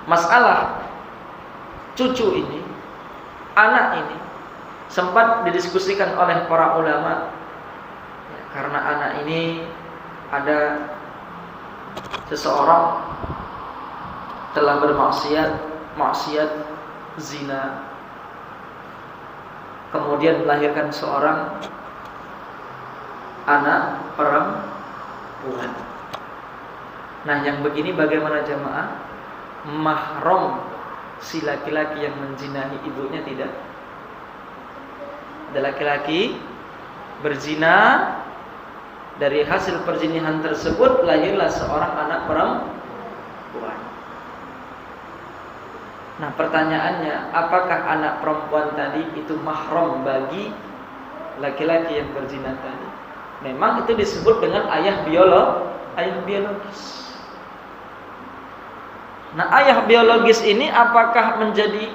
masalah cucu ini, anak ini sempat didiskusikan oleh para ulama ya, karena anak ini ada seseorang telah maksiat zina, kemudian melahirkan seorang anak perempuan. Nah, yang begini bagaimana jamaah? Mahram si laki-laki yang menzinahi ibunya tidak? Ada laki-laki berzina, dari hasil perzinahan tersebut lahirlah seorang anak perempuan. Nah, pertanyaannya, apakah anak perempuan tadi itu mahram bagi laki-laki yang berzina tadi? Memang itu disebut dengan ayah biologis. Nah, ayah biologis ini apakah menjadi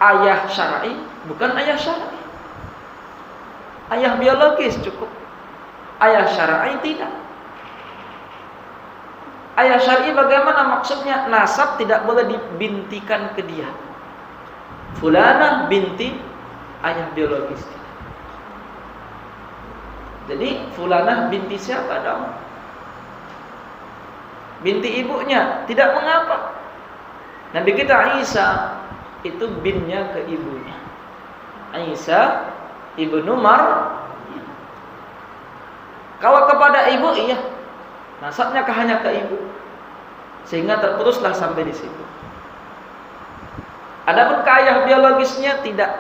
ayah syar'i? Bukan ayah syar'i. Ayah biologis cukup. Ayah syar'i tidak. Ayah syar'i bagaimana maksudnya? Nasab tidak boleh dibintikan ke dia. Fulanah binti ayah biologis. Jadi fulanah binti siapa dong? Binti ibunya, tidak mengapa. Nabi kita Isa itu binnya ke ibunya. Isa ibnu Maryam. Kalau kepada ibu iya, nasabnya hanya ke ibu, sehingga terputuslah sampai di situ. Adapun ke ayah biologisnya tidak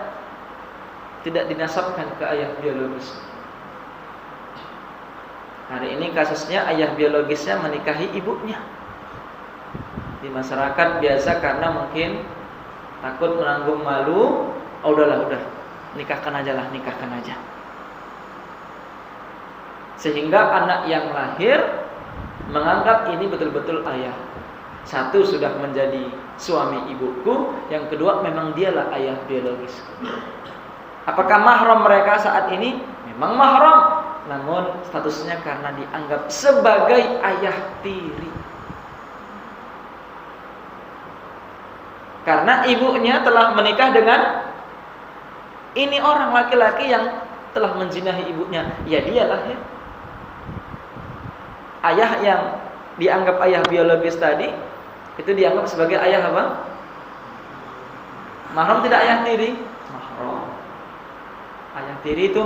dinasabkan ke ayah biologisnya. Hari ini kasusnya ayah biologisnya menikahi ibunya. Di masyarakat biasa karena mungkin takut menanggung malu, udah nikahkan aja. Sehingga anak yang lahir menganggap ini betul-betul ayah. Satu, sudah menjadi suami ibuku, yang kedua memang dialah ayah biologis. Apakah mahram mereka saat ini? Memang mahram, namun statusnya karena dianggap sebagai ayah tiri. Karena ibunya telah menikah dengan ini orang laki-laki yang telah menzinahi ibunya. Ya dialah ya. Ayah yang dianggap ayah biologis tadi itu dianggap sebagai ayah apa? Mahram tidak ayah tiri? Mahram. Ayah tiri itu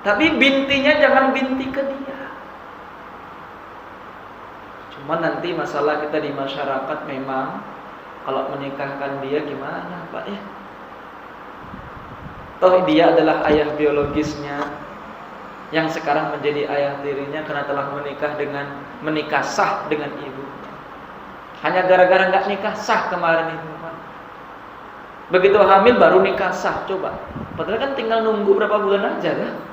tapi bintinya jangan binti ke dia. Cuma nanti masalah kita di masyarakat memang kalau menikahkan dia gimana Pak ya? Toh dia adalah ayah biologisnya yang sekarang menjadi ayah tirinya karena telah menikah sah dengan ibu. Hanya gara-gara nggak nikah sah kemarin itu Pak. Begitu hamil baru nikah sah, coba. Padahal kan tinggal nunggu berapa bulan aja kan?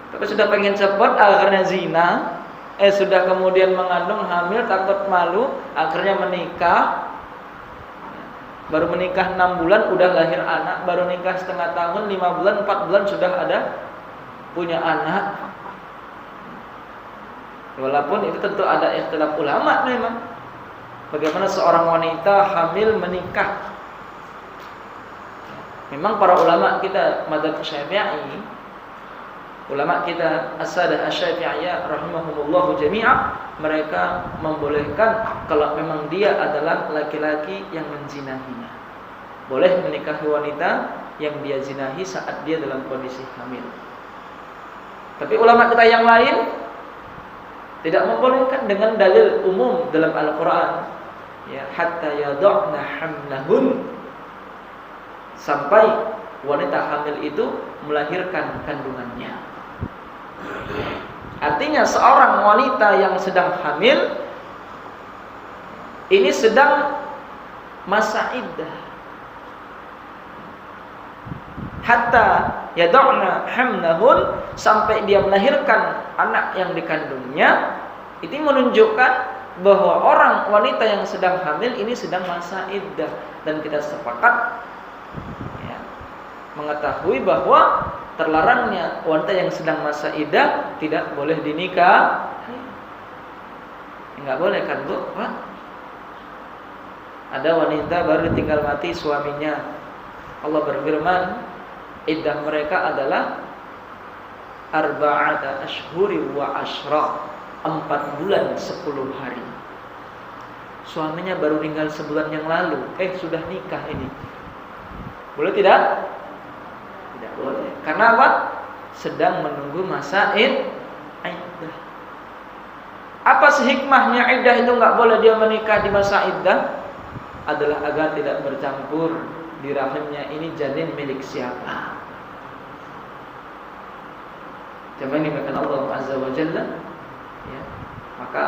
Tapi sudah pengen cepat, akhirnya zina, sudah kemudian mengandung, hamil, takut malu, akhirnya menikah. Baru menikah 6 bulan udah lahir anak, baru nikah setengah tahun, 5 bulan, 4 bulan sudah ada punya anak. Walaupun itu tentu ada ikhtilaf ulama memang. Bagaimana seorang wanita hamil menikah? Memang para ulama kita madzhab Syafi'i, ulama kita as-sadah asy-Syafi'iyah rahimahumullah jami'a, mereka membolehkan kalau memang dia adalah laki-laki yang menzinahinya. Boleh menikahi wanita yang dia zinahi saat dia dalam kondisi hamil. Tapi ulama kita yang lain tidak membolehkan dengan dalil umum dalam Al-Qur'an. Ya, hatta yad'na hamlahun, sampai wanita hamil itu melahirkan kandungannya. Artinya seorang wanita yang sedang hamil ini sedang masa iddah. Hatta yad'na hamlahun, sampai dia melahirkan anak yang dikandungnya. Itu menunjukkan bahwa orang wanita yang sedang hamil ini sedang masa iddah, dan kita sepakat ya, mengetahui bahwa terlarangnya wanita yang sedang masa iddah tidak boleh dinikah. Nggak boleh kan Bu? Pak? Ada wanita baru tinggal mati suaminya. Allah berfirman, iddah mereka adalah arba'ata ashhuri wa ashra, 4 bulan 10 hari. Suaminya baru tinggal sebulan yang lalu, sudah nikah ini. Boleh tidak? Tidak boleh. Karena apa? Sedang menunggu masa iddah. Apa sih hikmahnya iddah itu nggak boleh dia menikah di masa iddah? Adalah agar tidak bercampur di rahimnya ini janin milik siapa. Jangan dimakan Allah Azza wa Jalla. Ya. Maka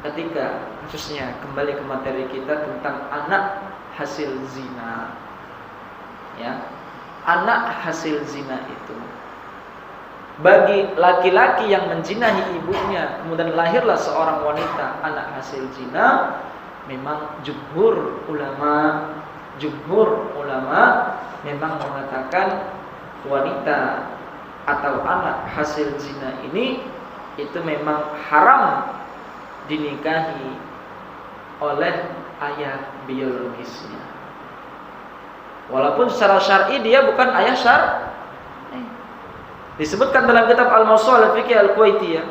ketika khususnya kembali ke materi kita tentang anak hasil zina, ya, anak hasil zina itu bagi laki-laki yang menjinahi ibunya, kemudian lahirlah seorang wanita anak hasil zina, memang jumhur ulama memang mengatakan wanita atau anak hasil zina ini itu memang haram dinikahi oleh ayah biologisnya. Walaupun secara syar'i dia bukan ayah syar'i. Disebutkan dalam kitab Al-Mawsu'ah al-Fiqh al-Kuwaitiyah,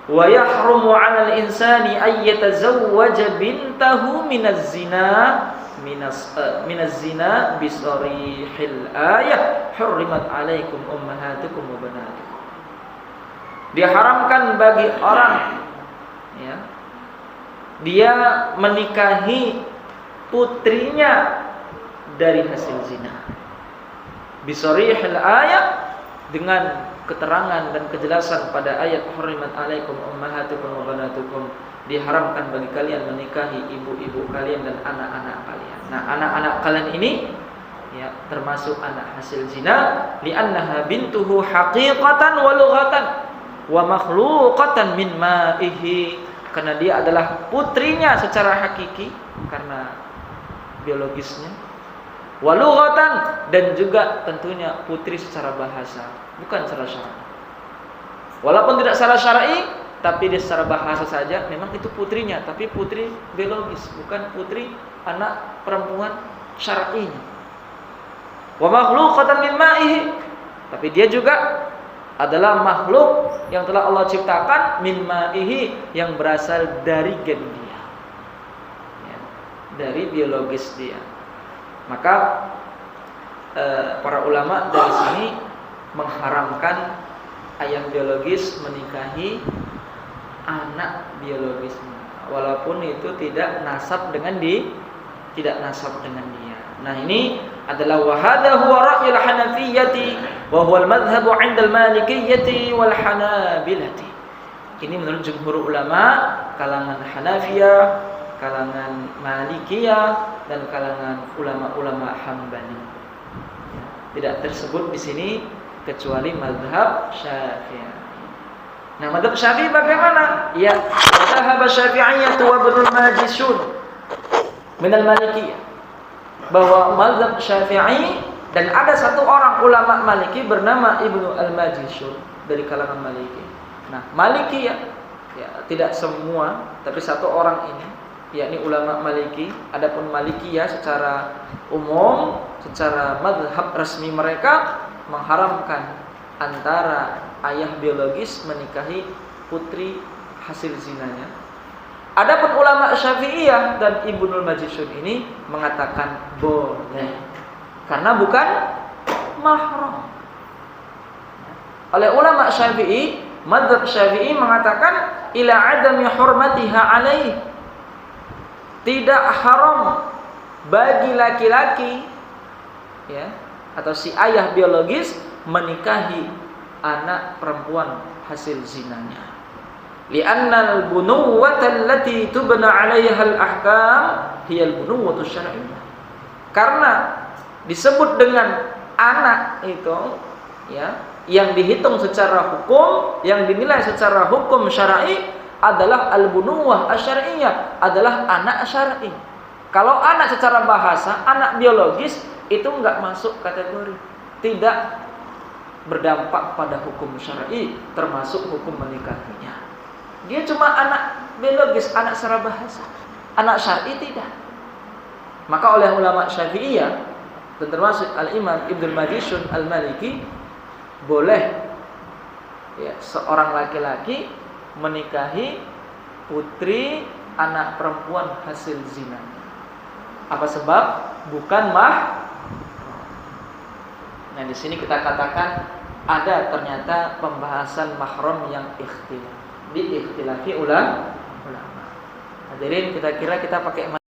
wa yahrumu 'alal insani ay yatazawwaja bintahu minaz zina bisarihil ayah hurrimat 'alaikum ummahatukum wa banatukum. Diharamkan bagi orang, ya, dia menikahi putrinya dari hasil zina. Bisarihil ayah, dengan keterangan dan kejelasan pada ayat hurrimat 'alaikum ummahatukum wa banatukum, diharamkan bagi kalian menikahi ibu-ibu kalian dan anak-anak kalian. Nah, anak-anak kalian ini, ya, termasuk anak hasil zina, li'annaha bintuhu haqiqatan wa lughatan wa makhluqatan min ma'ihi, karena dia adalah putrinya secara hakiki karena biologisnya, wa lughatan, dan juga tentunya putri secara bahasa, bukan secara syar'i. Walaupun tidak secara syar'i, tapi dia secara bahasa saja memang itu putrinya, tapi putri biologis, bukan putri anak perempuan syar'inya. Wa makhluqatan min ma'ihi, tapi dia juga adalah makhluk yang telah Allah ciptakan min ma'ihi, yang berasal dari gen dia, ya, dari biologis dia. Maka para ulama dari sini mengharamkan ayah biologis menikahi anak biologisnya, walaupun itu tidak nasab dengan dia. Nah, ini adalah wa hadha huwa ra'yul hanafiyyati wa huwa al-madhhab 'inda al-malikiyyati wal hanabilati. Ini menurut jumhur ulama kalangan Hanafiyah, kalangan Malikiyah, dan kalangan ulama-ulama Hambali. Tidak tersebut di sini kecuali mazhab Syafi'i. Nah, mazhab Syafi'i bagaimana? Ya, mazhab Syafi'iyyah wa Ibnul Majishun min al-Malikiyah. Bahwa mazhab Syafi'i, dan ada satu orang ulama Maliki bernama Ibnu al-Majishun dari kalangan Maliki. Nah, Malikiyah, ya, tidak semua, tapi satu orang ini, yakni ulama Maliki. Adapun Malikiyah secara umum, secara mazhab resmi mereka mengharamkan antara ayah biologis menikahi putri hasil zinanya. Adapun ulama Syafi'iyah dan Ibnul Majishun ini mengatakan boleh, karena bukan mahram. Oleh ulama Syafi'i, mazhab Syafi'i mengatakan ila adami hurmatiha alaih, tidak haram bagi laki-laki, ya, atau si ayah biologis menikahi anak perempuan hasil zinanya. Li'anna al-bunuwwata allati tubna 'alaiha al-ahkam hiya al-bunuwwatu syar'iyyah. Karena disebut dengan anak itu, ya, yang dihitung secara hukum, yang dinilai secara hukum syar'i adalah al-bunuwwah asy-syar'iyyah, adalah anak syar'i. Kalau anak secara bahasa, anak biologis itu enggak masuk kategori, tidak berdampak pada hukum syar'i, termasuk hukum menikahinya. Dia cuma anak biologis, anak secara bahasa. Anak syar'i tidak. Maka oleh ulama Syafi'iyah dan termasuk Al-Imam Ibnul Majishun Al-Maliki, boleh ya, seorang laki-laki menikahi putri anak perempuan hasil zina. Apa sebab? Bukan mah. Nah, di sini kita katakan ada ternyata pembahasan mahram yang ikhtilaf. Diikhtilafi ulama. Hadirin, kita kira kita pakai